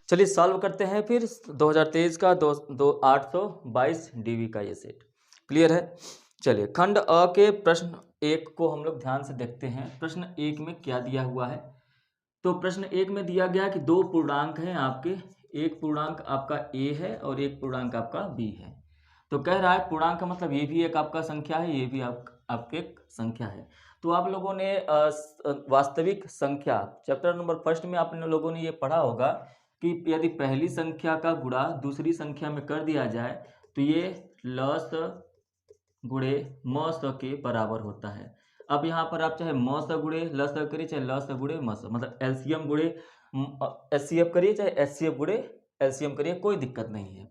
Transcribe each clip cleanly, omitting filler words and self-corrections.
चलिए सॉल्व करते हैं फिर 2023 का 822 डीवी का ये सेट। क्लियर है। चलिए खंड अ के प्रश्न 1 को हम लोग ध्यान से देखते हैं। प्रश्न 1 में क्या दिया हुआ है। तो प्रश्न 1 में दिया गया कि दो पूर्णांक हैं आपके, एक पूर्णांक आपका ए है और एक पूर्णांक आपका बी है। तो कह रहा है पूर्णांक का मतलब ये भी एक आपका संख्या है, ये भी आपके एक संख्या है। तो आप लोगों ने वास्तविक संख्या चैप्टर नंबर फर्स्ट में आप लोगों ने ये पढ़ा होगा कि यदि पहली संख्या का गुणा दूसरी संख्या में कर दिया जाए तो ये लस गुणे म स के बराबर होता है। अब यहाँ पर आप चाहे म स गुणे ल स करिए, चाहे ल स गुणे म स, मतलब एलसीएम गुणे एचसीएफ करिए, चाहे एचसीएफ गुणे एलसीएम करिए, कोई दिक्कत नहीं है।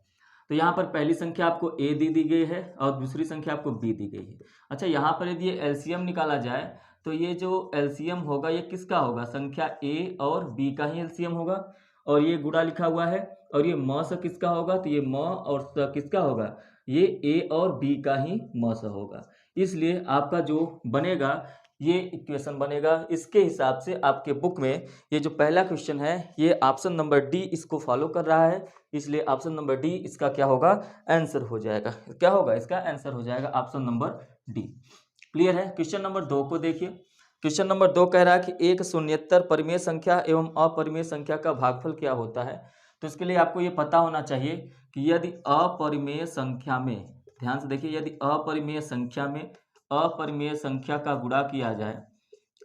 तो यहाँ पर पहली संख्या आपको ए दी गई है और दूसरी संख्या आपको बी दी गई है। अच्छा, यहाँ पर यदि ये एलसीएम निकाला जाए तो ये जो एलसीएम होगा ये किसका होगा, संख्या ए और बी का ही एलसीएम होगा। और ये गुणा लिखा हुआ है और ये म स किसका होगा, तो ये म और स किसका होगा, ये ए और बी का ही म स होगा। इसलिए आपका जो बनेगा ये इक्वेशन बनेगा। इसके हिसाब से आपके बुक में ये जो पहला क्वेश्चन है ये ऑप्शन नंबर डी इसको फॉलो कर रहा है, इसलिए ऑप्शन नंबर डी इसका क्या होगा, आंसर हो जाएगा। क्या होगा, इसका आंसर हो जाएगा ऑप्शन नंबर डी। क्लियर है। क्वेश्चन नंबर 2 को देखिए। क्वेश्चन नंबर 2 कह रहा है कि एक शून्येतर परिमेय संख्या एवं अपरिमेय संख्या का भागफल क्या होता है। तो इसके लिए आपको ये पता होना चाहिए कि यदि अपरिमेय संख्या में, ध्यान से देखिए, यदि अपरिमेय संख्या में अपरिमेय संख्या का गुणा किया जाए,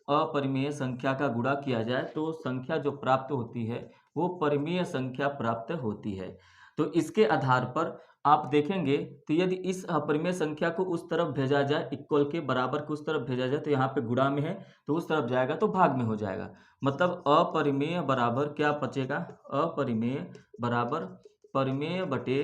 अपरिमेय संख्या का गुणा किया जाए तो संख्या जो प्राप्त होती है वो परिमेय संख्या प्राप्त होती है। तो इसके आधार पर आप देखेंगे तो यदि इस अपरिमेय संख्या को उस तरफ भेजा जाए, इक्वल के बराबर को उस तरफ भेजा जाए, तो यहाँ पे गुणा में है तो उस तरफ जाएगा तो भाग में हो जाएगा। मतलब अपरिमेय बराबर क्या बचेगा, अपरिमेय बराबर परिमेय बटे,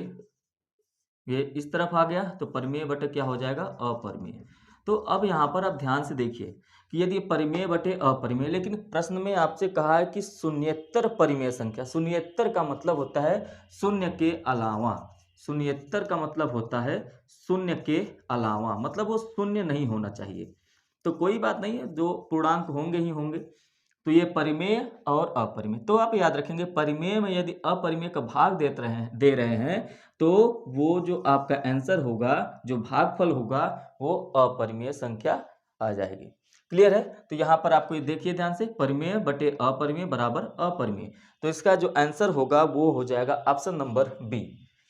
ये इस तरफ आ गया तो परिमेय बटे क्या हो जाएगा, अपरिमेय। तो अब यहाँ पर आप ध्यान से देखिए कि यदि परिमेय बटे अपरिमेय, लेकिन प्रश्न में आपसे कहा है कि शून्येतर परिमेय संख्या। शून्येतर का मतलब होता है शून्य के अलावा, शून्येतर का मतलब होता है शून्य के अलावा, मतलब वो शून्य नहीं होना चाहिए। तो कोई बात नहीं है, जो पूर्णांक होंगे ही होंगे। तो ये परिमेय और अपरिमेय, तो आप याद रखेंगे परिमेय में यदि अपरिमेय का भाग दे रहे हैं तो वो जो आपका आंसर होगा, जो भागफल होगा, वो अपरिमेय संख्या आ जाएगी। क्लियर है। तो यहाँ पर आपको ये देखिए ध्यान से, परिमेय बटे अपरिमेय बराबर अपरिमेय। तो इसका जो आंसर होगा वो हो जाएगा ऑप्शन नंबर बी।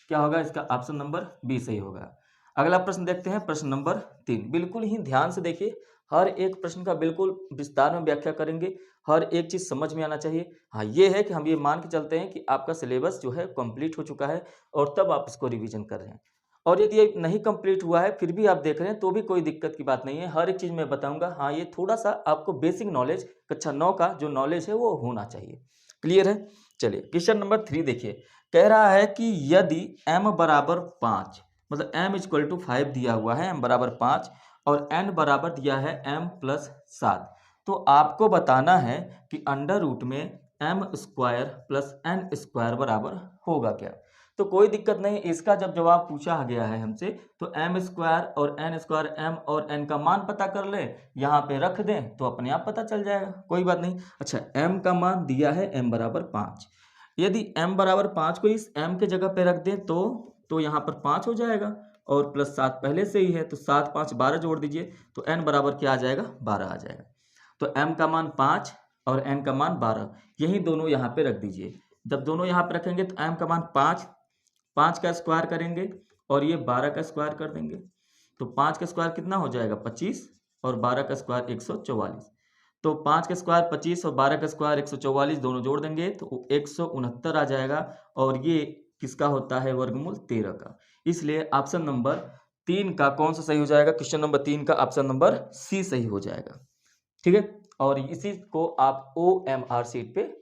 क्या होगा इसका, ऑप्शन नंबर बी सही होगा। अगला प्रश्न देखते हैं, प्रश्न नंबर 3। बिल्कुल ही ध्यान से देखिए, हर एक प्रश्न का बिल्कुल विस्तार में व्याख्या करेंगे, हर एक चीज समझ में आना चाहिए। हाँ, ये है कि हम ये मान के चलते हैं कि आपका सिलेबस जो है कंप्लीट हो चुका है और तब आप इसको रिवीजन कर रहे हैं। और यदि ये नहीं कंप्लीट हुआ है फिर भी आप देख रहे हैं तो भी कोई दिक्कत की बात नहीं है, हर एक चीज मैं बताऊंगा। हाँ, ये थोड़ा सा आपको बेसिक नॉलेज, कक्षा 9 का जो नॉलेज है वो होना चाहिए। क्लियर है। चलिए क्वेश्चन नंबर 3 देखिए। कह रहा है कि यदि m बराबर 5, मतलब m इक्वल टू 5 दिया हुआ है, m बराबर 5 और n बराबर दिया है m प्लस 7, तो आपको बताना है कि अंडर रूट में m square plus n square बराबर होगा क्या। तो कोई दिक्कत नहीं, इसका जब जवाब पूछा गया है हमसे तो m स्क्वायर और n स्क्वायर, m और n का मान पता कर ले, यहाँ पे रख दें तो अपने आप पता चल जाएगा, कोई बात नहीं। अच्छा, m का मान दिया है m बराबर 5, यदि m बराबर 5 को इस m के जगह पे रख दें तो यहाँ पर 5 हो जाएगा और प्लस 7 पहले से ही है, तो 7 5 12 जोड़ दीजिए तो n बराबर क्या आ जाएगा, 12 आ जाएगा। तो m का मान 5 और n का मान 12, यही दोनों यहाँ पे रख दीजिए। जब दोनों यहाँ पे रखेंगे तो m का मान 5, 5 का स्क्वायर करेंगे और ये 12 का स्क्वायर कर देंगे, तो 5 का स्क्वायर कितना हो जाएगा 25 और 12 का स्क्वायर 144। तो 5 का स्क्वायर 25 और 12 का स्क्वायर 144, दोनों जोड़ देंगे तो 169 आ जाएगा। और ये किसका होता है, वर्गमूल 13 का। इसलिए ऑप्शन नंबर 3 का कौन सा सही हो जाएगा, क्वेश्चन नंबर 3 का ऑप्शन नंबर सी सही हो जाएगा। ठीक है। और इसी को आप OMR शीट पे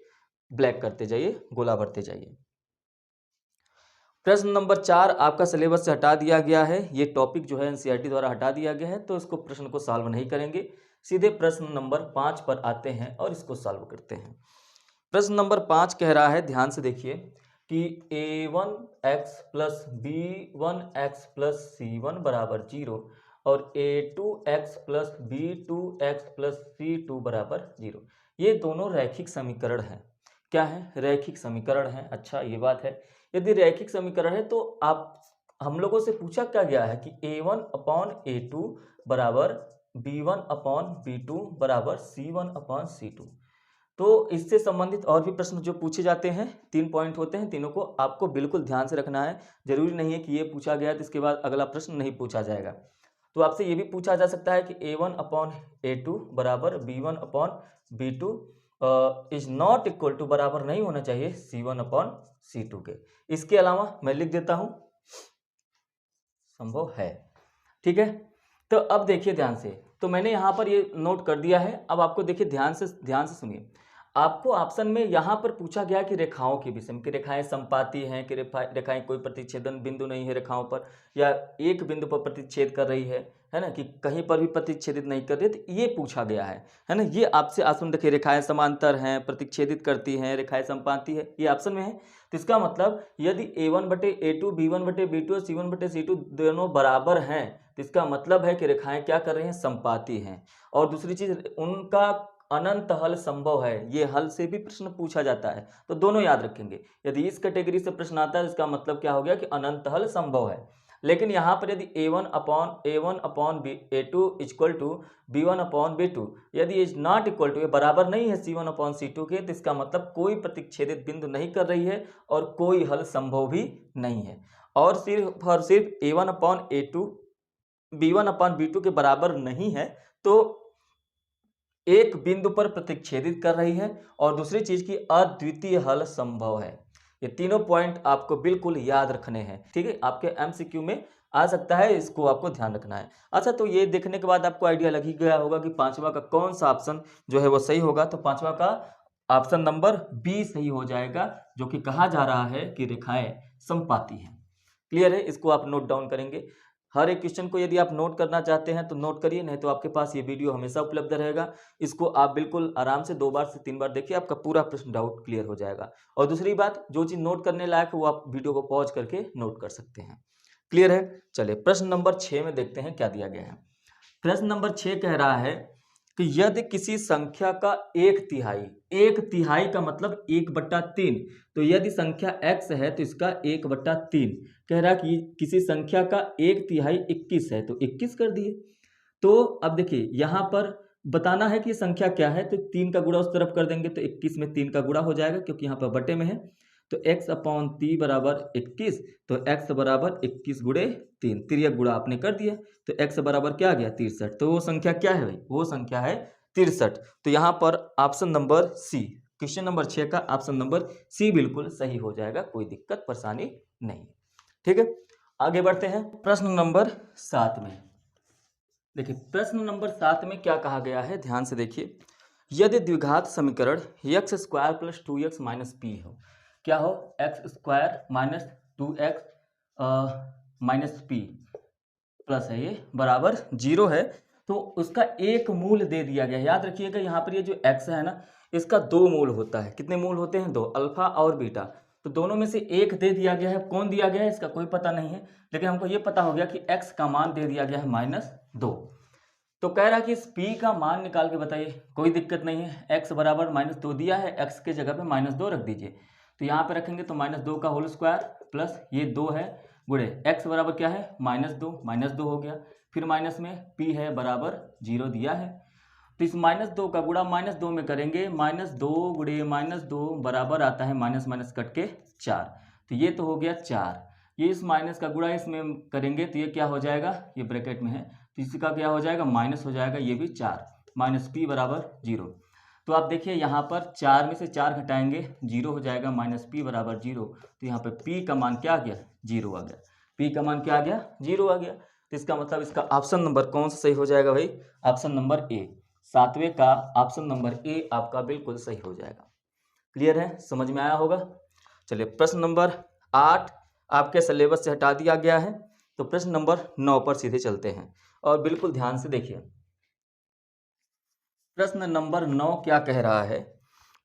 ब्लैक करते जाइए, गोला भरते जाइए। प्रश्न नंबर 4 आपका सिलेबस से हटा दिया गया है, ये टॉपिक जो है एनसीईआरटी द्वारा हटा दिया गया है, तो इसको प्रश्न को सॉल्व नहीं करेंगे, सीधे प्रश्न नंबर 5 पर आते हैं और इसको सॉल्व करते हैं। प्रश्न नंबर 5 कह रहा है, ध्यान से देखिए कि a1x plus b1x plus c1 बराबर 0 और a2x plus b2x plus c2 बराबर 0, ये दोनों रैखिक समीकरण हैं। क्या है, रैखिक समीकरण है। अच्छा ये बात है, यदि रैखिक समीकरण है तो आप हम लोगों से पूछा क्या गया है कि a1/a2 बराबर b1/b2 बराबर c1/c2। तो इससे संबंधित और भी प्रश्न जो पूछे जाते हैं, 3 पॉइंट होते हैं, तीनों को आपको बिल्कुल ध्यान से रखना है। जरूरी नहीं है कि ये पूछा गया तो इसके बाद अगला प्रश्न नहीं पूछा जाएगा। तो आपसे ये भी पूछा जा सकता है कि a1/a2 बराबर b1/b2 is not equal to, बराबर नहीं होना चाहिए c1/c2 के। इसके अलावा मैं लिख देता हूं संभव है। ठीक है, तो अब देखिए ध्यान से, तो मैंने यहां पर ये नोट कर दिया है। अब आपको देखिए ध्यान से सुनिए। आपको ऑप्शन में यहां पर पूछा गया कि रेखाओं के विषय में, कि रेखाएं संपाती हैं, कि रेखाएं कोई प्रतिच्छेदन बिंदु नहीं है रेखाओं पर, या एक बिंदु पर प्रतिच्छेद कर रही है ना, कि कहीं पर भी प्रतिच्छेदित नहीं कर रही, तो ये पूछा गया है ना। ये आपसे ऑप्शन देखिए, रेखाएं समांतर हैं, प्रतिच्छेदित करती हैं, रेखाएं संपाती है, ये ऑप्शन में है। तो इसका मतलब यदि a1/a2 b1/b2 और c1/c2 दोनों बराबर हैं, तो इसका मतलब है कि रेखाएं क्या कर रही हैं, संपाती हैं। और दूसरी चीज, उनका अनंत हल संभव है। ये हल से भी प्रश्न पूछा जाता है, तो दोनों याद रखेंगे। यदि इस कैटेगरी से प्रश्न आता है, इसका मतलब क्या हो गया कि अनंत हल संभव है। लेकिन यहाँ पर यदि a1/a2 इक्वल टू b1/b2 यदि इज नॉट इक्वल टू, ये बराबर नहीं है c1/c2 के, तो इसका मतलब कोई प्रतिच्छेदित बिंदु नहीं कर रही है और कोई हल संभव भी नहीं है। और सिर्फ a1/a2 b1/b2 के बराबर नहीं है, तो एक बिंदु पर प्रतिच्छेदित कर रही है, और दूसरी चीज की अद्वितीय हल संभव है। ये तीनों पॉइंट आपको बिल्कुल याद रखने हैं। ठीक है, आपके एमसीक्यू में आ सकता है, इसको आपको ध्यान रखना है। अच्छा, तो ये देखने के बाद आपको आइडिया लग ही गया होगा कि पांचवा का कौन सा ऑप्शन जो है वो सही होगा। तो पांचवा का ऑप्शन नंबर बी सही हो जाएगा, जो कि कहा जा रहा है कि रेखाएं संपाती हैं। क्लियर है, इसको आप नोट डाउन करेंगे। हर एक क्वेश्चन को यदि आप नोट करना चाहते हैं तो नोट करिए, नहीं तो आपके पास ये वीडियो हमेशा उपलब्ध रहेगा। इसको आप बिल्कुल आराम से 2 बार से 3 बार देखिए, आपका पूरा प्रश्न डाउट क्लियर हो जाएगा। और दूसरी बात, जो चीज नोट करने लायक है वो आप वीडियो को पॉज करके नोट कर सकते हैं। क्लियर है, चलिए प्रश्न नंबर 6 में देखते हैं क्या दिया गया है। प्रश्न नंबर 6 कह रहा है कि यदि किसी संख्या का 1/3 का मतलब 1/3, तो यदि संख्या x है तो इसका 1/3 कह रहा है कि किसी संख्या का 1/3 21 है, तो 21 कर दिए। तो अब देखिए यहां पर बताना है कि संख्या क्या है, तो 3 का गुणा उस तरफ कर देंगे तो 21 में 3 का गुणा हो जाएगा, क्योंकि यहाँ पर बटे में है। तो x/3 बराबर 21, तो x बराबर 21 गुणे 3, तिर्यक गुणा आपने कर दिया, तो x बराबर क्या आ गया 63। तो वो संख्या क्या है भाई, वो संख्या है 63। तो यहाँ पर option number C, question number 6 का ऑप्शन नंबर सी बिल्कुल सही हो जाएगा, कोई दिक्कत परेशानी नहीं। ठीक है, आगे बढ़ते हैं प्रश्न नंबर 7 में। देखिए प्रश्न नंबर 7 में क्या कहा गया है, ध्यान से देखिए। यदि द्विघात समीकरण x² + 2x - p हो, क्या हो, x² - 2x - p प्लस है, ये बराबर 0 है, तो उसका एक मूल दे दिया गया है। याद रखिएगा यहाँ पर ये जो x है ना, इसका 2 मूल होता है। कितने मूल होते हैं, 2, अल्फा और बीटा। तो दोनों में से एक दे दिया गया है, कौन दिया गया है इसका कोई पता नहीं है, लेकिन हमको ये पता हो गया कि x का मान दे दिया गया है -2। तो कह रहा है कि इस p का मान निकाल के बताइए, कोई दिक्कत नहीं है। x बराबर -2 दिया है, x के जगह पे -2 रख दीजिए। तो यहाँ पे रखेंगे तो -2 का होल स्क्वायर प्लस ये 2 है गुणे x बराबर क्या है -2 हो गया, फिर माइनस में p है बराबर 0 दिया है। तो इस -2 का गुणा -2 में करेंगे, -2 गुणे -2 बराबर आता है माइनस माइनस कट के 4, तो ये तो हो गया 4। ये इस माइनस का गुणा इसमें करेंगे तो ये क्या हो जाएगा, ये ब्रैकेट में है, तो इसका क्या हो जाएगा, माइनस हो जाएगा, ये भी 4, माइनस p बराबर 0। तो आप देखिए यहाँ पर 4 में से 4 घटाएंगे, 0 हो जाएगा, -p बराबर 0। तो यहाँ पे p का मान क्या आ गया, 0 आ गया। p का मान क्या आ गया, 0 आ गया। तो इसका मतलब इसका ऑप्शन नंबर कौन सा सही हो जाएगा भाई, ऑप्शन नंबर ए, 7वें का ऑप्शन नंबर ए आपका बिल्कुल सही हो जाएगा। क्लियर है, समझ में आया होगा। चलिए प्रश्न नंबर 8 आपके सिलेबस से हटा दिया गया है, तो प्रश्न नंबर 9 पर सीधे चलते हैं और बिल्कुल ध्यान से देखिए। प्रश्न नंबर 9 क्या कह रहा है,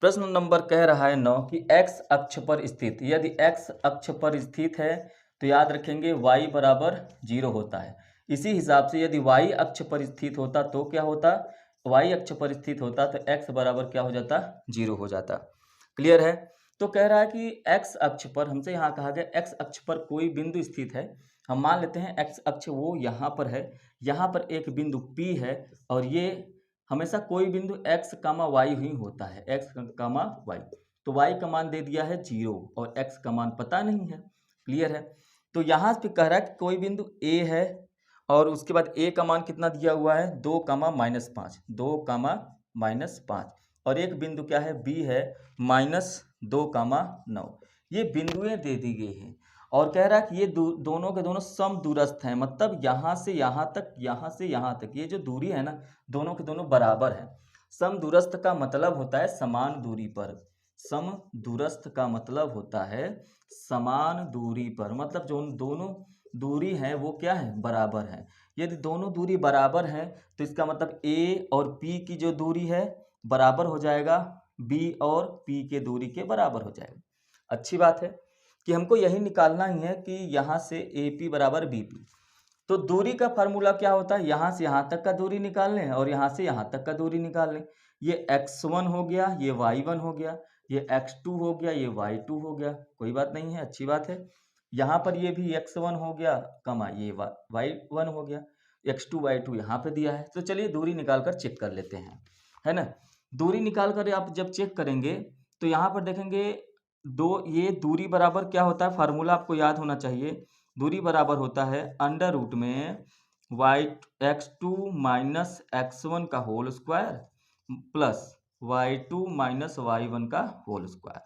प्रश्न नंबर कह रहा है 9 कि x अक्ष पर स्थित, यदि x अक्ष पर स्थित है तो याद रखेंगे y बराबर 0 होता है। इसी हिसाब से यदि y अक्ष पर स्थित होता तो क्या होता, y अक्ष पर स्थित होता तो x बराबर क्या हो जाता, 0 हो जाता। क्लियर है। तो कह रहा है कि एक्स अक्ष पर, हमसे यहाँ कहा गया एक्स अक्ष पर कोई बिंदु स्थित है। हम मान लेते हैं एक्स अक्ष वो यहाँ पर है, यहाँ पर एक बिंदु P है और ये हमेशा कोई बिंदु x कामा वाई ही होता है, x कामा वाई। तो y का मान दे दिया है 0 और x का मान पता नहीं है। क्लियर है। तो यहाँ पे कह रहा है कि कोई बिंदु A है और उसके बाद A का मान कितना दिया हुआ है 2 कामा -5, 2 कामा -5 और एक बिंदु क्या है B है -2 कामा 9। ये बिंदुएं दे दी गई हैं और कह रहा है कि ये दोनों के दोनों सम दूरस्थ हैं, मतलब यहाँ से यहाँ तक, यहाँ से यहाँ तक ये जो दूरी है ना, दोनों के दोनों बराबर है। सम दूरस्थ का मतलब होता है समान दूरी पर, सम दूरस्थ का मतलब होता है समान दूरी पर, मतलब जो दोनों दूरी है वो क्या है, बराबर है। यदि दोनों दूरी बराबर है तो इसका मतलब A और P की जो दूरी है बराबर हो जाएगा B और P के दूरी के बराबर हो जाएगा। अच्छी बात है कि हमको यही निकालना ही है कि यहाँ से AP बराबर BP। तो दूरी का फार्मूला क्या होता है, यहाँ से यहाँ तक का दूरी निकाल लें और यहाँ से यहाँ तक का दूरी निकाल लें। ये x1 हो गया, ये y1 हो गया, ये x2 हो गया, ये y2 हो गया। कोई बात नहीं है, अच्छी बात है। यहाँ पर ये भी x1 हो गया कमा ये y1 हो गया, x2 y2 यहाँ पे दिया है। तो चलिए दूरी निकाल कर चेक कर लेते हैं, है ना। दूरी निकाल कर आप जब चेक करेंगे तो यहाँ पर देखेंगे ये दूरी बराबर क्या होता है, फार्मूला आपको याद होना चाहिए। दूरी बराबर होता है अंडर रूट में x2 माइनस x1 का whole square plus y2 minus y1 का होल स्क्वायर।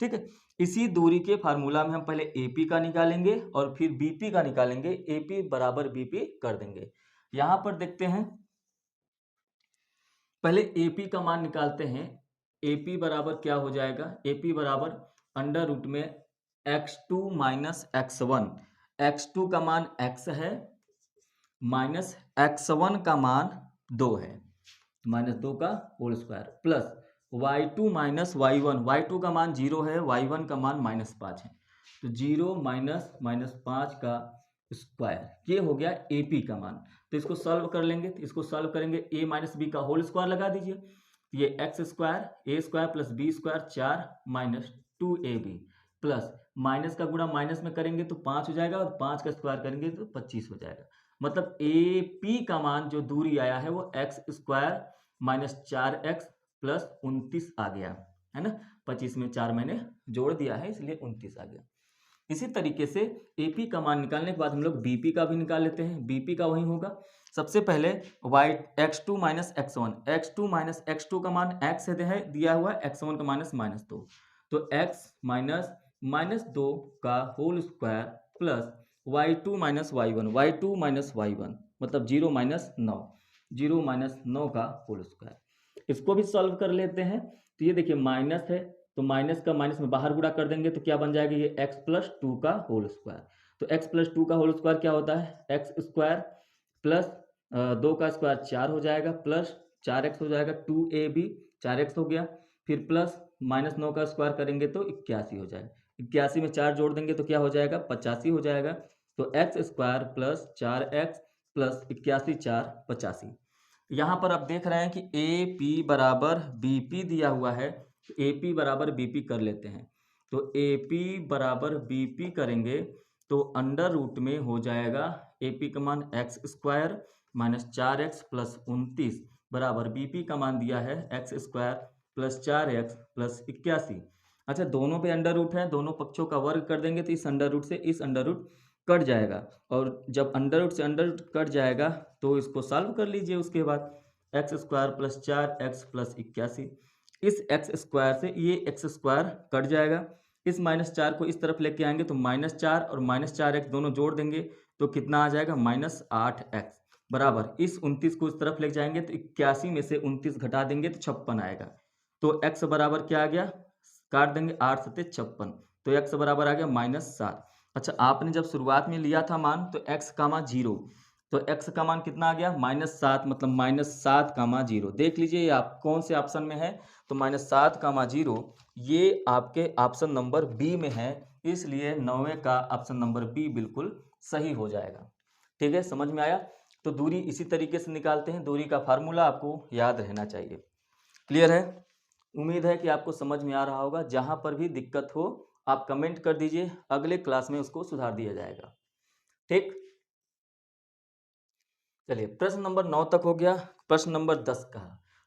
ठीक है। इसी दूरी के फार्मूला में हम पहले AP का निकालेंगे और फिर BP का निकालेंगे, AP बराबर BP कर देंगे। यहाँ पर देखते हैं, पहले AP का मान निकालते हैं। AP बराबर क्या हो जाएगा, AP बराबर अंडर रूट में x2 माइनस x1, x2 का मान x है माइनस x1 का मान 2 है, -2 का whole square plus y2 minus y1, y2 का मान 0 है, y1 का मान -5 है। तो 0 माइनस -5 का स्क्वायर, ये हो गया AP का मान। तो इसको सॉल्व कर लेंगे, तो इसको सॉल्व करेंगे a माइनस बी का होल स्क्वायर लगा दीजिए। ये x square a square plus b square 4 minus 2ab plus minus का गुणा माइनस में करेंगे तो 5 हो जाएगा और 5 का स्क्वायर करेंगे तो 25 हो जाएगा। मतलब AP का मान जो दूरी आया है वो x square minus 4x plus 29 आ गया, है ना। 25 में 4 मैंने जोड़ दिया है इसलिए 29 आ गया। इसी तरीके से AP का मान निकालने के बाद हम लोग BP का भी निकाल लेते हैं। BP का वही होगा, सबसे पहले x2 minus x1, x2 minus x2 का मान x है दिया हुआ है, x1 का -2, तो x माइनस 2 का whole square plus y2 minus y1, y2 minus y1 मतलब 0 माइनस 9, 0 माइनस 9 का होल स्क्वायर। इसको भी सॉल्व कर लेते हैं। तो ये देखिए माइनस है तो माइनस का माइनस में बाहर गुणा कर देंगे तो क्या बन जाएगा, ये x प्लस 2 का होल स्क्वायर। तो x प्लस 2 का होल स्क्वायर क्या होता है, x स्क्वायर प्लस 2 का स्क्वायर 4 हो जाएगा प्लस 4x हो जाएगा, 2ab 4x हो गया, फिर प्लस -9 का स्क्वायर करेंगे तो 81 हो जाएगा। 81 में 4 जोड़ देंगे तो क्या हो जाएगा, 85 हो जाएगा। तो x square plus 4x plus 81 4 85। यहाँ पर आप देख रहे हैं कि AP बराबर BP दिया हुआ है, तो AP बराबर BP कर लेते हैं। तो AP बराबर BP करेंगे तो अंडर रूट में हो जाएगा AP का मान x square minus 4x plus 29 बराबर BP का मान दिया है x square plus 4x plus 81। अच्छा, दोनों पे अंडर रूट है, दोनों पक्षों का वर्ग कर देंगे तो इस अंडर रूट से इस अंडर रूट कट जाएगा और जब अंडर रूट से अंडर रूट कट जाएगा तो इसको सॉल्व कर लीजिए। उसके बाद x square plus 4x plus 81, इस एक्स स्क्वायर से ये एक्स स्क्वायर कट जाएगा, इस -4 को इस तरफ लेके आएंगे तो -4 और -4x दोनों जोड़ देंगे तो कितना आ जाएगा, -8x बराबर इस 29 को इस तरफ ले जाएंगे तो 81 में से 29 घटा देंगे तो 56 आएगा। तो x बराबर क्या आ गया, काट देंगे 8 7 56, तो x बराबर आ गया -7। अच्छा, आपने जब शुरुआत में लिया था मान तो x का मान 0, तो x का मान कितना आ गया, -7, मतलब -7 का मान 0। देख लीजिए ये आप कौन से ऑप्शन में है, तो -7 का मान 0 ये आपके ऑप्शन नंबर बी में है, इसलिए 9वें का ऑप्शन नंबर बी बिल्कुल सही हो जाएगा। ठीक है, समझ में आया। तो दूरी इसी तरीके से निकालते हैं, दूरी का फार्मूला आपको याद रहना चाहिए। क्लियर है। उम्मीद है कि आपको समझ में आ रहा होगा। जहां पर भी दिक्कत हो आप कमेंट कर दीजिए, अगले क्लास में उसको सुधार दिया जाएगा। ठीक, चलिए प्रश्न नंबर 9 तक हो गया। प्रश्न नंबर 10 का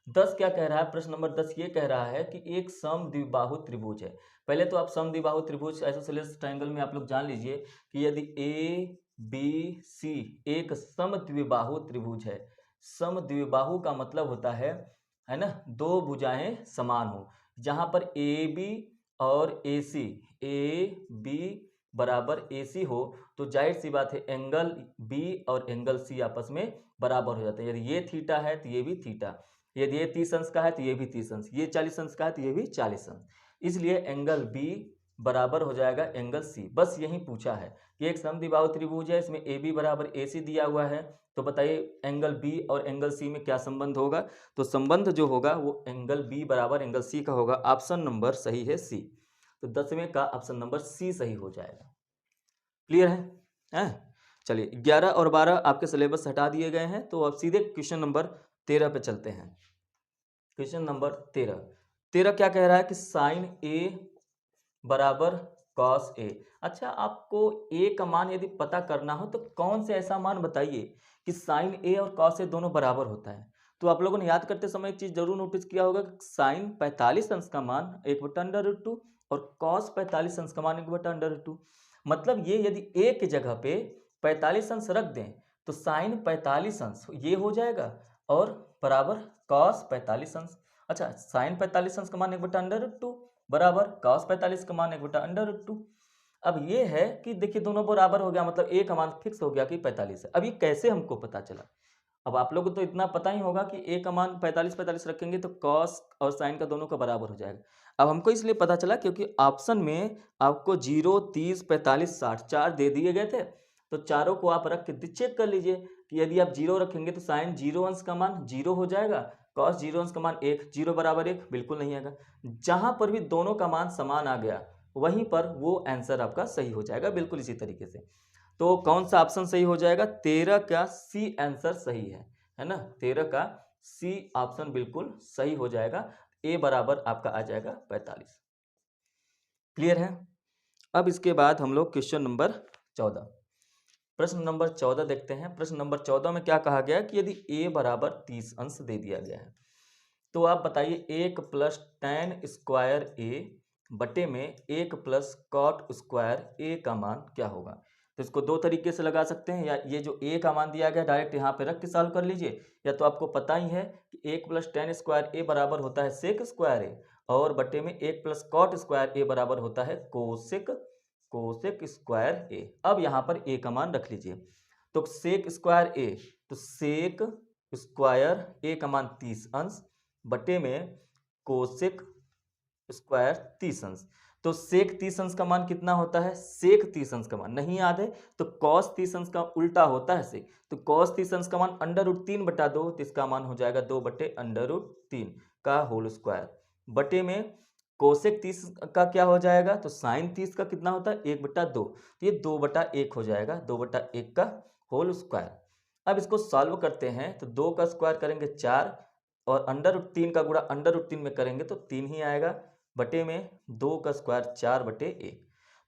10 क्या कह रहा है? प्रश्न नंबर 10 ये कह रहा है कि एक समद्विबाहु त्रिभुज है। पहले तो आप समद्विबाहु त्रिभुज आइसोसेलेस ट्रायंगल में आप लोग जान लीजिए कि यदि ए बी सी एक समद्विबाहु त्रिभुज है। समद्विबाहु का मतलब होता है ना, दो भुजाएं समान हो। जहां पर ए बी और ए बी बराबर ए सी हो तो जाहिर सी बात है एंगल बी और एंगल सी आपस में बराबर हो जाता है। यदि ये थीटा है तो ये भी थीटा, यदि ये 30 अंश का है तो ये भी 30 अंश, ये 40 अंश का है तो ये भी 40 अंश। इसलिए एंगल बी बराबर हो जाएगा एंगल सी। बस यही पूछा है कि एक समद्विबाहु त्रिभुज है, इसमें ए बी बराबर ए सी दिया हुआ है, तो बताइए एंगल बी और एंगल सी में क्या संबंध होगा? तो संबंध जो होगा वो एंगल बी बराबर एंगल सी का होगा। ऑप्शन नंबर सही है सी। तो 10वें का ऑप्शन नंबर सी सही हो जाएगा। क्लियर है? हैं? चलिए 11 और 12 आपके सिलेबस हटा दिए गए हैं, तो अब सीधे क्वेश्चन नंबर 13 पे चलते हैं। क्वेश्चन नंबर 13 क्या कह रहा है कि साइन ए बराबर कॉस ए। अच्छा, आपको ए का मान यदि पता करना हो तो कौन से ऐसा मान बताइए कि साइन ए और कॉस ए दोनों बराबर होता है। तो आप लोगों ने याद करते समय एक चीज जरूर नोटिस किया होगा कि साइन 45 अंश का मान 1/√2 और कॉस 45 अंश का मान 1/√2। मतलब ये यदि ए की जगह पे 45 अंश रख दें तो साइन 45 अंश ये हो जाएगा और बराबर कॉस 45 अंश। अच्छा, साइन 45 अंश का मान 1/√2 बराबर cos 45 का मान 1/√2। अब ये है कि देखिए दोनों बराबर हो गया, मतलब ए का मान फिक्स हो गया कि 45 है। अब ये कैसे हमको पता चला? अब आप लोगों को तो इतना पता ही होगा कि ए का मान 45 रखेंगे तो cos और साइन का दोनों का बराबर हो जाएगा। अब हमको इसलिए पता चला क्योंकि ऑप्शन में आपको 0, 30, 45, 60 चार दे दिए गए थे, तो चारों को आप रख के चेक कर लीजिए कि यदि आप 0 रखेंगे तो साइन 0 अंश का मान 0 हो जाएगा, कॉस 0 अंश का मान 1, 0 बराबर 1 बिल्कुल नहीं आएगा। जहां पर भी दोनों का मान समान आ गया वहीं पर वो आंसर आपका सही हो जाएगा, बिल्कुल इसी तरीके से। तो कौन सा ऑप्शन सही हो जाएगा? 13 का सी आंसर सही है ना? 13 का सी ऑप्शन बिल्कुल सही हो जाएगा। ए बराबर आपका आ जाएगा 45। क्लियर है? अब इसके बाद हम लोग क्वेश्चन नंबर 14, प्रश्न नंबर 14 देखते हैं। प्रश्न नंबर 14 में क्या कहा गया कि यदि a बराबर 30 अंश दे दिया गया है तो आप बताइए 1 प्लस tan स्क्वायर a बटे में 1 प्लस कॉट स्क्वायर a का मान क्या होगा? तो इसको दो तरीके से लगा सकते हैं, या ये जो a का मान दिया गया डायरेक्ट यहाँ पे रख के सॉल्व कर लीजिए, या तो आपको पता ही है कि 1 प्लस tan स्क्वायर a बराबर होता है सेक स्क्वायर a और बटे में 1 प्लस कॉट स्क्वायर a बराबर होता है कोसेक स्क्वायर a। अब यहाँ पर a का मान रख लीजिए, तो सेक स्क्वायर a, तो सेक स्क्वायर a का मान 30 अंश बटे में कोसेक स्क्वायर 30 अंश। तो सेक 30 अंश का मान कितना होता है? सेक 30 अंश का मान नहीं याद है तो कॉस 30 अंश का उल्टा होता है सेक, तो कॉस 30 अंश का मान √3/2, तो इसका मान हो जाएगा 2/√3 का होल स्क्वायर बटे में कोसेक 30 का क्या हो जाएगा? तो साइन 30 का कितना होता है? 1/2, तो ये 2/1 हो जाएगा, 2/1 का होल स्क्वायर। अब इसको सॉल्व करते हैं तो 2 का स्क्वायर करेंगे 4 और √3 का गुणा √3 में करेंगे तो 3 ही आएगा बटे में 2 का स्क्वायर 4/1।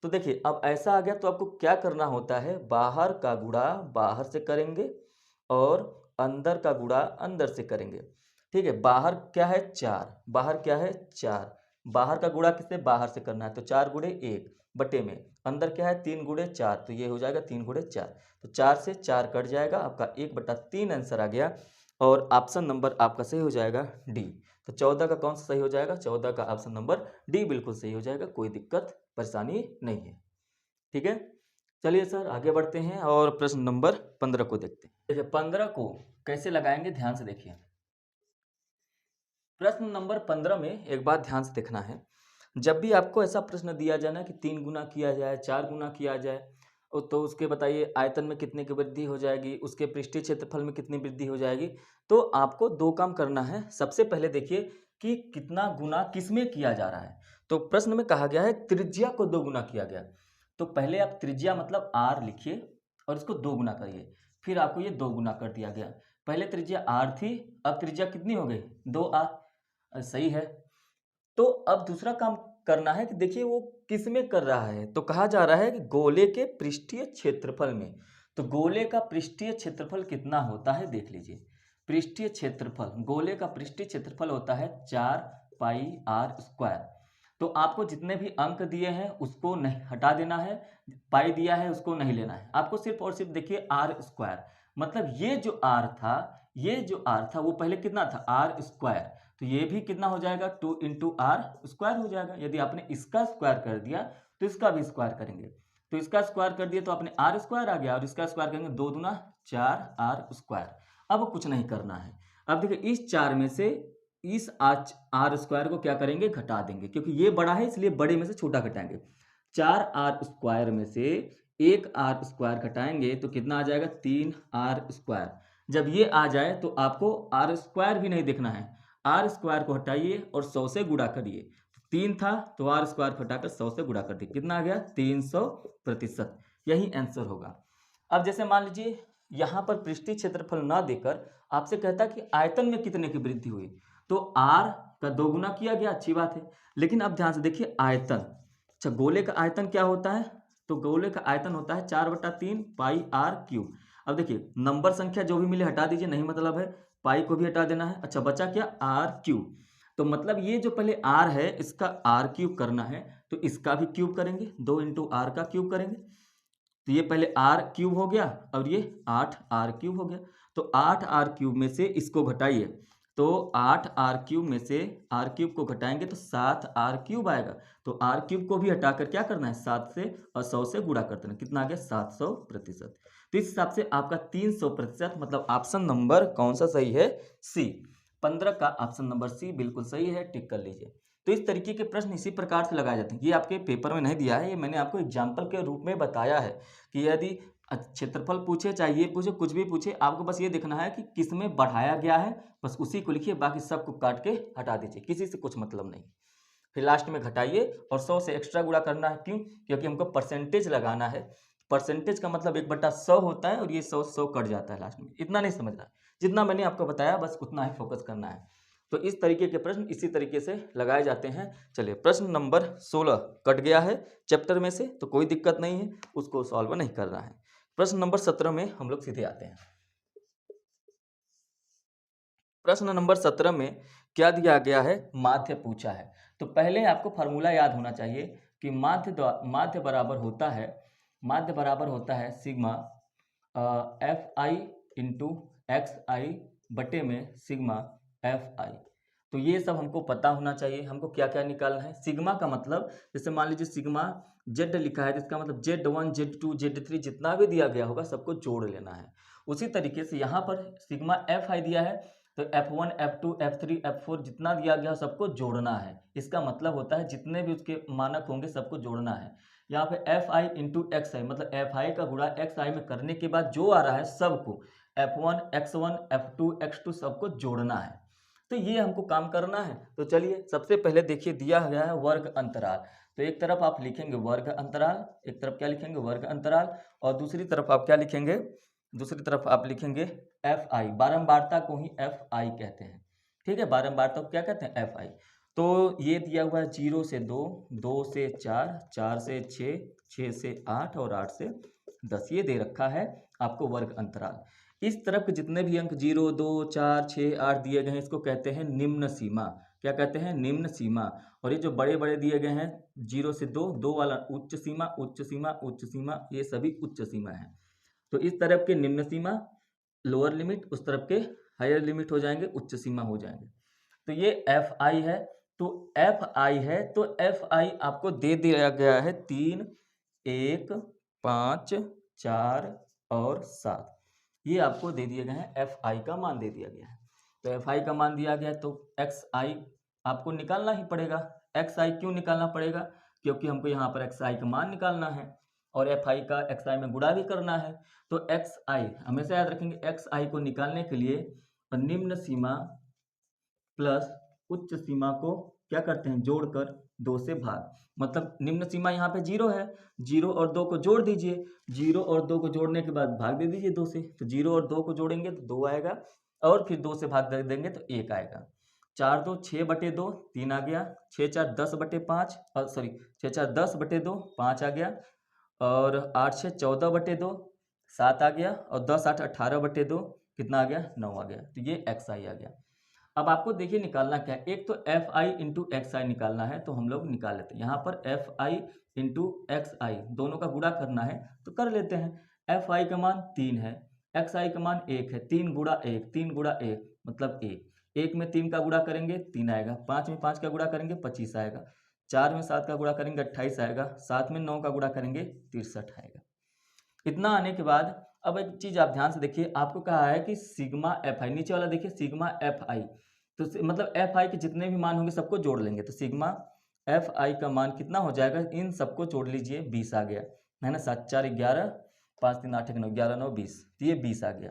तो देखिए अब ऐसा आ गया तो आपको क्या करना होता है, बाहर का गुणा बाहर से करेंगे और अंदर का गुणा अंदर से करेंगे। ठीक है, बाहर क्या है 4, बाहर क्या है 4, बाहर का गुणा किससे? बाहर से करना है, तो 4 गुणे 1 बटे में अंदर क्या है 3 गुणे 4, तो ये हो जाएगा 3 गुणे 4, तो 4 से 4 कट जाएगा, आपका 1/3 आंसर आ गया और ऑप्शन नंबर आपका सही हो जाएगा डी। तो 14 का कौन सा सही हो जाएगा? 14 का ऑप्शन नंबर डी बिल्कुल सही हो जाएगा, कोई दिक्कत परेशानी नहीं है। ठीक है, चलिए सर आगे बढ़ते हैं और प्रश्न नंबर 15 को देखते हैं। देखिए 15 को कैसे लगाएंगे ध्यान से देखिए। प्रश्न नंबर 15 में एक बात ध्यान से देखना है, जब भी आपको ऐसा प्रश्न दिया जाए ना कि 3 गुना किया जाए, 4 गुना किया जाए, तो उसके बताइए आयतन में कितने की वृद्धि हो जाएगी, उसके पृष्ठीय क्षेत्रफल में कितनी वृद्धि हो जाएगी, तो आपको दो काम करना है। सबसे पहले देखिए कि कितना गुना किस में किया जा रहा है। तो प्रश्न में कहा गया है त्रिज्या को 2 गुना किया गया, तो पहले आप त्रिज्या मतलब r लिखिए और इसको 2 गुना करिए, फिर आपको ये 2 गुना कर दिया गया। पहले त्रिज्या r थी, अब त्रिज्या कितनी हो गई? 2r। सही है। तो अब दूसरा काम करना है कि देखिए वो किस में कर रहा है, तो कहा जा रहा है कि गोले के पृष्ठीय क्षेत्रफल में। तो गोले का पृष्ठीय क्षेत्रफल कितना होता है देख लीजिए। पृष्ठीय क्षेत्रफल, गोले का पृष्ठीय क्षेत्रफल होता है 4πr²। तो आपको जितने भी अंक दिए हैं उसको नहीं हटा देना है, पाई दिया है उसको नहीं लेना है, आपको सिर्फ और सिर्फ देखिए r²। मतलब ये जो r था, ये जो r था वो पहले कितना था r²। तो ये भी कितना हो जाएगा 2 इंटू आर स्क्वायर हो जाएगा। यदि आपने इसका स्क्वायर कर दिया तो इसका भी स्क्वायर करेंगे, तो इसका स्क्वायर कर दिया तो आपने आर स्क्वायर आ गया, और इसका स्क्वायर करेंगे 2 दूना 4r²। अब कुछ नहीं करना है। अब देखिए इस 4 में से इस r² को क्या करेंगे, घटा देंगे, क्योंकि ये बड़ा है इसलिए बड़े में से छोटा घटाएंगे। 4r² में से 1r² घटाएंगे तो कितना आ जाएगा 3r²। जब ये आ जाए तो आपको r² भी नहीं देखना है, r² को हटाइए और 100 से गुणा करिए। 3 था तो r² को हटाकर 100 से गुणा कर दिए, कितना आ गया 300%। यही आंसर होगा। अब जैसे मान लीजिए यहाँ पर पृष्ठीय क्षेत्रफल ना देकर आपसे कहता कि आयतन में कितने की वृद्धि हुई, तो r का 2 गुना किया गया, अच्छी बात है। लेकिन अब ध्यान से देखिए आयतन, अच्छा गोले का आयतन क्या होता है, तो गोले का आयतन होता है 4/3 πr³। अब देखिए नंबर संख्या जो भी मिले हटा दीजिए, नहीं मतलब है, पाई को भी हटा देना है। अच्छा बचा क्या r³। तो मतलब ये जो पहले r है इसका r³ करना है, तो इसका भी क्यूब करेंगे, 2 इंटू आर का क्यूब करेंगे। तो ये पहले r³ हो गया और ये 8r³ हो गया। तो 8r³ में से इसको घटाइए, तो 8r³ में से r³ को घटाएंगे तो 7r³ आएगा। तो r³ को भी हटाकर क्या करना है 7 से और 100 से गुणा कर देना, कितना आ गया 700%। तो इस हिसाब से आपका 300%, मतलब ऑप्शन नंबर कौन सा सही है, सी। 15 का ऑप्शन नंबर सी बिल्कुल सही है, टिक कर लीजिए। तो इस तरीके के प्रश्न इसी प्रकार से लगाए जाते हैं। ये आपके पेपर में नहीं दिया है, ये मैंने आपको एग्जाम्पल के रूप में बताया है कि यदि क्षेत्रफल पूछे चाहे ये पूछे कुछ भी पूछे, आपको बस ये देखना है कि किस में बढ़ाया गया है, बस उसी को लिखिए, बाकी सबको काट के हटा दीजिए, किसी से कुछ मतलब नहीं। फिर लास्ट में घटाइए और 100 से एक्स्ट्रा गुणा करना है, क्यों, क्योंकि हमको परसेंटेज लगाना है। परसेंटेज का मतलब 1/100 होता है और ये 100 कट जाता है लास्ट में। इतना नहीं समझना, जितना मैंने आपको बताया बस उतना ही फोकस करना है। तो इस तरीके के प्रश्न इसी तरीके से लगाए जाते हैं। चलिए प्रश्न नंबर 16 कट गया है चैप्टर में से, तो कोई दिक्कत नहीं है, उसको सॉल्व नहीं करना है। प्रश्न नंबर 17 में हम लोग सीधे आते हैं। प्रश्न नंबर 17 में क्या दिया गया है, माध्य पूछा है। तो पहले आपको फार्मूला याद होना चाहिए कि माध्य बराबर होता है सिग्मा FI इंटू XI बटे में सिग्मा FI। तो ये सब हमको पता होना चाहिए। हमको क्या क्या निकालना है, सिग्मा का मतलब जैसे मान लीजिए सिग्मा Z लिखा है, जिसका मतलब Z1 Z2 Z3 जितना भी दिया गया होगा सबको जोड़ लेना है। उसी तरीके से यहाँ पर सिग्मा FI दिया है, तो F1 F2 F3 F4 जितना दिया गया सबको जोड़ना है। इसका मतलब होता है जितने भी उसके मानक होंगे सबको जोड़ना है। यहाँ पे FI इंटू XI मतलब FI का गुणा XI में करने के बाद जो आ रहा है सबको F1 X1 F2 X2 सबको जोड़ना है। तो ये हमको काम करना है। तो चलिए सबसे पहले देखिए दिया गया है वर्ग अंतराल। तो एक तरफ आप लिखेंगे वर्ग अंतराल, एक तरफ क्या लिखेंगे वर्ग अंतराल, और दूसरी तरफ आप क्या लिखेंगे, दूसरी तरफ आप लिखेंगे FI। बारंबारता को ही FI कहते हैं, ठीक है, बारंबारता को क्या कहते हैं FI। तो ये दिया हुआ है 0 से 2, 2 से 4, 4 से 6, 6 से 8 और 8 से 10, ये दे रखा है आपको वर्ग अंतराल। इस तरफ के जितने भी अंक 0, 2, 4, 6, 8 दिए गए हैं इसको कहते हैं निम्न सीमा। क्या कहते हैं, निम्न सीमा। और ये जो बड़े बड़े दिए गए हैं 0 से 2, 2 वाला उच्च सीमा, उच्च सीमा, उच्च सीमा, ये सभी उच्च सीमा है। तो इस तरफ के निम्न सीमा लोअर लिमिट, उस तरफ के हायर लिमिट हो जाएंगे, उच्च सीमा हो जाएंगे। तो ये FI है, तो FI है तो FI आपको दे दिया गया है 3, 1, 5, 4 और 7, ये आपको दे दिए गए हैं, FI का मान दे दिया गया है। तो FI का मान दिया गया है तो XI आपको निकालना ही पड़ेगा। XI क्यों निकालना पड़ेगा, क्योंकि हमको यहाँ पर XI का मान निकालना है और FI का XI में गुणा भी करना है। तो XI हमेशा याद रखेंगे, XI को निकालने के लिए निम्न सीमा प्लस उच्च सीमा को क्या करते हैं जोड़कर 2 से भाग, मतलब निम्न सीमा यहाँ पे 0 है, 0 और 2 को जोड़ दीजिए, 0 और 2 को जोड़ने के बाद भाग दे दीजिए 2 से, तो 0 और 2 को जोड़ेंगे तो 2 आएगा और फिर 2 से भाग दे देंगे तो 1 आएगा। 4 2 6/2 3 आ गया, 6 4 10/5 सॉरी 6 4 10/2 5 आ गया, और 8 6 14/2 7 आ गया, और 10 8 18/2 कितना आ गया 9 आ गया। तो ये एक्स आई आ गया। अब आपको देखिए निकालना क्या है, एक तो एफ आई इंटू एक्स आई निकालना है, तो हम लोग निकाल लेते हैं। यहाँ पर एफ आई इंटू एक्स आई दोनों का गुणा करना है तो कर लेते हैं। एफ आई का मान 3 है, एक्स आई का मान 1 है, 3 गुणा 1 3 गुणा 1 मतलब 1, 1 में 3 का गुणा करेंगे 3 आएगा, 5 में 5 का गुणा करेंगे 25 आएगा, 4 में 7 का गुणा करेंगे 28 आएगा, 7 में 9 का गुणा करेंगे 63 आएगा। इतना आने के बाद अब एक चीज आप ध्यान से देखिए, आपको कहा है कि सिग्मा एफ आई, नीचे वाला देखिए सिग्मा एफ आई, तो मतलब एफ आई के जितने भी मान होंगे सबको जोड़ लेंगे, तो सिग्मा एफ आई का मान कितना हो जाएगा, इन सबको जोड़ लीजिए 20 आ गया है ना, 7 4 11 5 3 8 1 9 11 9 20, तो ये 20 आ गया।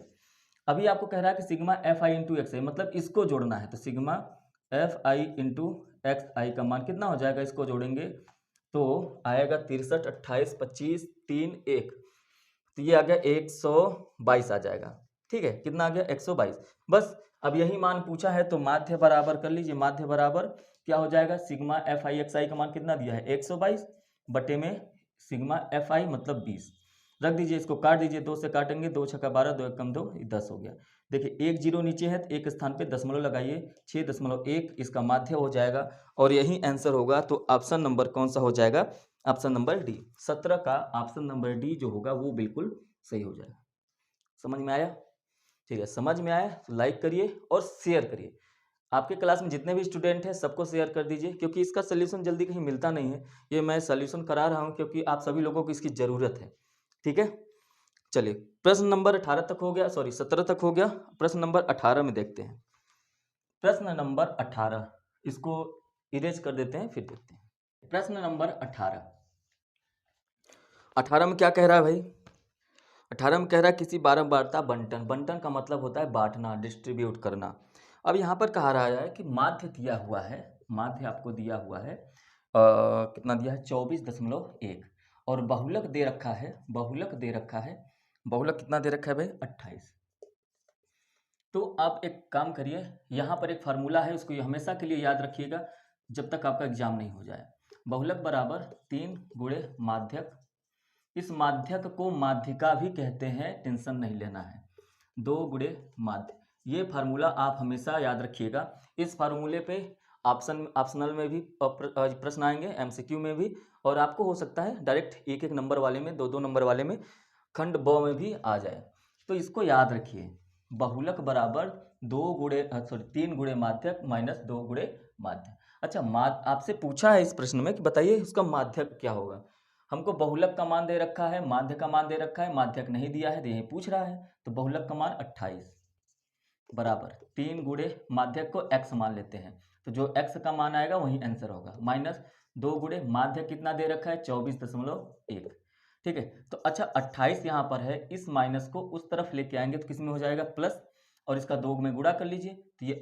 अभी आपको कह रहा है कि sigma F I into X I, मतलब इसको जोड़ना है, तो sigma F I into X I का मान कितना हो जाएगा, इसको जोड़ेंगे तो आएगा 63 28 25 3 1, तो ये आ गया 122 आ जाएगा। ठीक है, कितना आ गया 122। बस अब यही मान पूछा है तो माध्य बराबर कर लीजिए, माध्य बराबर क्या हो जाएगा, sigma F I x I का मान कितना दिया है 122 बटे में सिग्मा एफ आई मतलब 20, रख दीजिए, इसको काट दीजिए, 2 से काटेंगे, 2 छक्का 12 2 1 कम 2 10 हो गया। देखिए 1 जीरो नीचे है तो एक स्थान पे दशमलव लगाइए, 6.1 इसका माध्य हो जाएगा, और यही आंसर होगा। तो ऑप्शन नंबर कौन सा हो जाएगा, ऑप्शन नंबर डी, 17 का ऑप्शन नंबर डी जो होगा वो बिल्कुल सही हो जाएगा। समझ में आया? ठीक है, समझ में आया तो लाइक करिए और शेयर करिए, आपके क्लास में जितने भी स्टूडेंट हैं सबको शेयर कर दीजिए, क्योंकि इसका सोल्यूशन जल्दी कहीं मिलता नहीं है, ये मैं सोल्यूशन करा रहा हूँ क्योंकि आप सभी लोगों को इसकी ज़रूरत है। ठीक है, चलिए प्रश्न नंबर 18 तक हो गया, सॉरी 17 तक हो गया, प्रश्न नंबर 18 में देखते हैं। प्रश्न नंबर 18, इसको इरेज कर देते हैं फिर देखते हैं। प्रश्न नंबर 18 में क्या कह रहा है भाई, 18 में कह रहा है किसी बारंबारता बंटन, बंटन का मतलब होता है बांटना, डिस्ट्रीब्यूट करना। अब यहाँ पर कहा रहा है कि माध्य दिया हुआ है, माध्य आपको दिया हुआ है कितना दिया है 24.1, और बहुलक दे रखा है, बहुलक दे रखा है, बहुलक कितना दे रखा है भाई 28। तो आप एक काम करिए, यहाँ पर एक फार्मूला है, उसको हमेशा के लिए याद रखिएगा जब तक आपका एग्जाम नहीं हो जाए। बहुलक बराबर 3 गुणे माध्यक, इस माध्यक को माध्यिका भी कहते हैं, टेंशन नहीं लेना है, 2 गुणे माध्य, ये फार्मूला आप हमेशा याद रखिएगा। इस फार्मूले पे ऑप्शनल में भी प्रश्न आएंगे, एमसीक्यू में भी, और आपको हो सकता है डायरेक्ट 1 1 नंबर वाले में, 2 2 नंबर वाले में, खंड ब में भी आ जाए। तो इसको याद रखिए, बहुलक बराबर 3 गुणे माध्यक माइनस 2 गुणे माध्य। अच्छा, आपसे पूछा है इस प्रश्न में कि बताइए उसका माध्यक क्या होगा। हमको बहुलक का मान दे रखा है, माध्य का मान दे रखा है, माध्यक नहीं दिया है, यही पूछ रहा है। तो बहुलक का मान 28 बराबर 3 गुणे माध्यक को x मान लेते हैं, तो जो x का मान आएगा वही आंसर होगा, माइनस 2 गुणे माध्यक कितना दे रखा है 24.1। ठीक है, तो अच्छा 28 यहाँ पर है, इस माइनस को उस तरफ लेके आएंगे तो किस में हो जाएगा प्लस, और इसका 2 में गुणा कर लीजिए, तो ये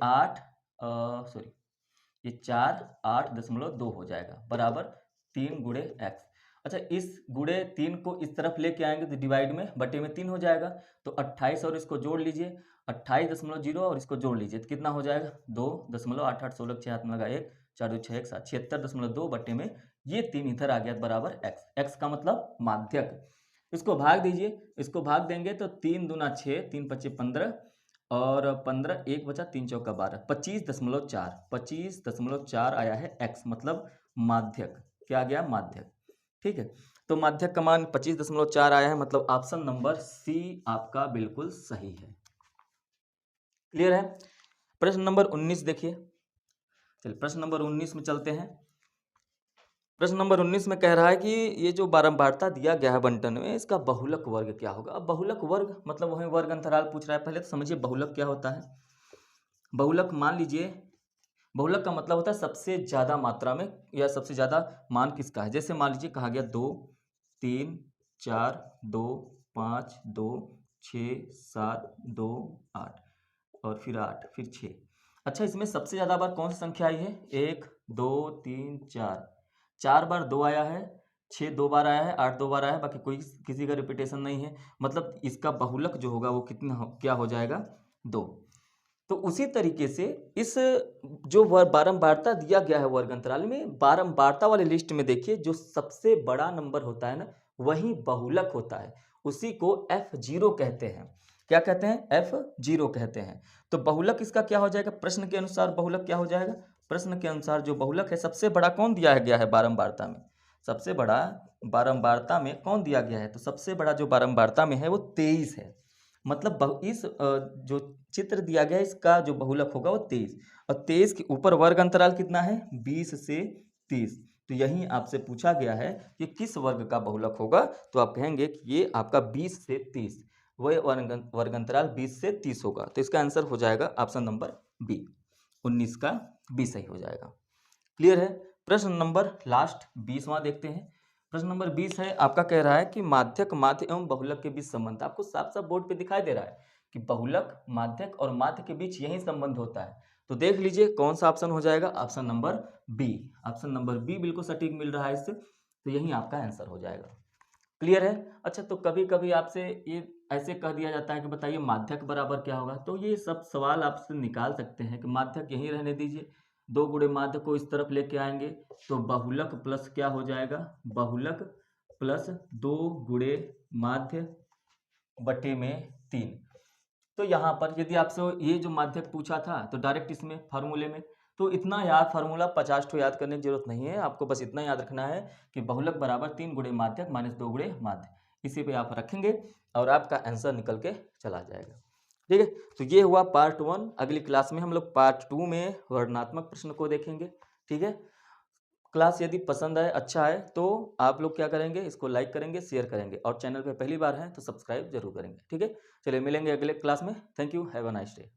4 8.2 हो जाएगा बराबर 3 गुणे एक्स। अच्छा, इस गुणे 3 को इस तरफ लेके आएंगे तो डिवाइड में बटे में 3 हो जाएगा, तो 28 और इसको जोड़ लीजिए, 28.0 और इसको जोड़ लीजिए तो कितना हो जाएगा 2.88 16 6 हाथ में लगा 1 4 2 6 1 7 76.2 बटे में ये 3 इधर आ गया बराबर एक्स, एक्स का मतलब माध्यक। इसको भाग दीजिए, इसको भाग देंगे तो 3 दूना 6 3 5 15 और 15 1 बचा 3 चौका 12, 25.4 आया है एक्स, मतलब माध्यक। क्या आ गया माध्यक। ठीक है, तो माध्यक का मान 25.4 आया है, मतलब ऑप्शन नंबर सी आपका बिल्कुल सही है। क्लियर है? प्रश्न नंबर 19 देखिए, चलिए प्रश्न नंबर 19 में चलते हैं। प्रश्न नंबर 19 में कह रहा है कि ये जो बारंबारता दिया गया है बंटन में, इसका बहुलक वर्ग क्या होगा। अब बहुलक वर्ग मतलब वही वर्ग अंतराल पूछ रहा है, पहले तो समझिए बहुलक क्या होता है। बहुलक मान लीजिए, बहुलक का मतलब होता है सबसे ज्यादा मात्रा में या सबसे ज्यादा मान किसका है। जैसे मान लीजिए कहा गया 2 3 4 2 5 2 6 7 2 8 और फिर 8 फिर 6। अच्छा, इसमें सबसे ज्यादा बार कौन सी संख्या आई है, 1 2 3 4, 4 बार 2 आया है, 6 2 बार आया है, 8 2 बार आया है, बाकी कोई किसी का रिपीटेशन नहीं है, मतलब इसका बहुलक जो होगा वो कितना क्या हो जाएगा 2। तो उसी तरीके से इस जो बारंबारता दिया गया है वर्ग अंतराल में, बारंबारता वाले लिस्ट में देखिए जो सबसे बड़ा नंबर होता है ना वही बहुलक होता है, उसी को F0 कहते हैं। क्या कहते हैं? F0 कहते हैं। तो बहुलक इसका क्या हो जाएगा? प्रश्न के अनुसार बहुलक क्या हो जाएगा? प्रश्न के अनुसार जो बहुलक है, सबसे बड़ा कौन दिया गया है बारंबारता में? सबसे बड़ा बारंबारता में कौन दिया गया है? तो सबसे बड़ा जो बारंबारता में है वो 23 है। मतलब इस जो चित्र दिया गया है इसका जो बहुलक होगा वो 23, और 23 के ऊपर वर्ग अंतराल कितना है? 20 से 30। तो यही आपसे पूछा गया है कि किस वर्ग का बहुलक होगा, तो आप कहेंगे कि ये आपका 20 से 30, वह वर्ग अंतराल 20 से 30 होगा। तो इसका आंसर हो जाएगा ऑप्शन नंबर बी, 19 का बी सही हो जाएगा। क्लियर है? प्रश्न नंबर लास्ट 20वां देखते हैं। प्रश्न नंबर 20 है, आपका कह रहा है कि माध्यक, माध्य एवं बहुलक के बीच संबंध। आपको साफ साफ बोर्ड पे दिखाई दे रहा है कि बहुलक, माध्यक और माध्य के बीच यही संबंध होता है। तो देख लीजिए कौन सा ऑप्शन हो जाएगा? Option number B. Option number B बिल्कुल सटीक मिल रहा है इससे, तो यही आपका आंसर हो जाएगा। क्लियर है? अच्छा, तो कभी कभी आपसे ये ऐसे कह दिया जाता है कि बताइए माध्यक बराबर क्या होगा, तो ये सब सवाल आपसे निकाल सकते हैं कि माध्यक यहीं रहने दीजिए, 2 गुणे माध्य को इस तरफ लेके आएंगे तो बहुलक प्लस क्या हो जाएगा? बहुलक प्लस 2 गुणे माध्य बटे में 3। तो यहाँ पर यदि आपसे ये जो माध्यक पूछा था तो डायरेक्ट इसमें फार्मूले में, तो इतना याद फार्मूला 50 ठो याद करने की जरूरत नहीं है, आपको बस इतना याद रखना है कि बहुलक बराबर 3 गुणे माध्यक माइनस 2 गुणे माध्य, इसी पे आप रखेंगे और आपका आंसर निकल के चला जाएगा। ठीक है, तो ये हुआ पार्ट 1। अगली क्लास में हम लोग पार्ट 2 में वर्णनात्मक प्रश्न को देखेंगे। ठीक है, क्लास यदि पसंद आए, अच्छा है, तो आप लोग क्या करेंगे? इसको लाइक करेंगे, शेयर करेंगे, और चैनल पे पहली बार हैं तो सब्सक्राइब जरूर करेंगे। ठीक है, चलिए मिलेंगे अगले क्लास में। Thank you, have a nice day.